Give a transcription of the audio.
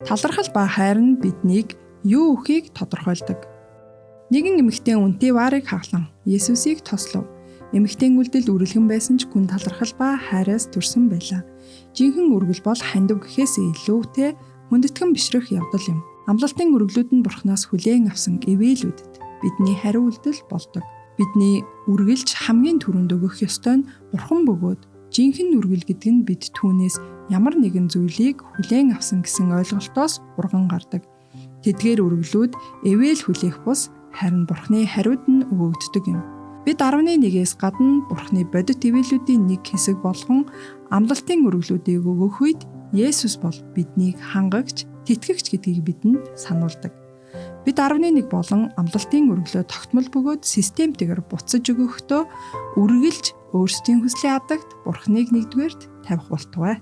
Талархал ба хайр нь биднийг юу өгөхийг тодорхойлдог. Нэгэн эмэгтэй үнэтэй варыг хаглан Есүсийг тослов. Эмэгтэйн үлдэл үргэлгэн байсан ч гүн талархал ба хайраас төрсөн байлаа. Жинхэнэ үргэл бол хандив гэхээс илүүтэй хүндэтгэн бишрэх явдал юм. Амлалтын үргэлүүд нь Бурханаас хүлээн авсан ивэлүүдэд бидний хариу үйлдэл болдог. Бидний үргэлж хамгийн түрүүнд өгөх ёстой нь Бурхан бөгөөд жинхэнэ үргэл гэдэг нь бид түүнээс ямар нэгэн зүйлийг хүлээн авсан гэсэн ойлголтоос урган гардаг. Тэдгээр үргэлүүд эвэл хүлээх бус харин Бурханы хариуд нь өгөгддөг юм. Бид 11-ээс гадна Бурханы бодит ивэлүүдийн нэг хэсэг болгон амлалтын үргэлүүдийг өгөх үед Есүс бол биднийг хангагч, тэтгэгч гэдгийг бидэнд сануулдаг. Бид 11 болон амлалтын үргэлөө тогтмол бөгөөд системтэйгээр буцаж өгөхдөө үргэлж өөрсдийн хүслийн хадагт Бурханыг нэгдүгээрт тавих болтугай.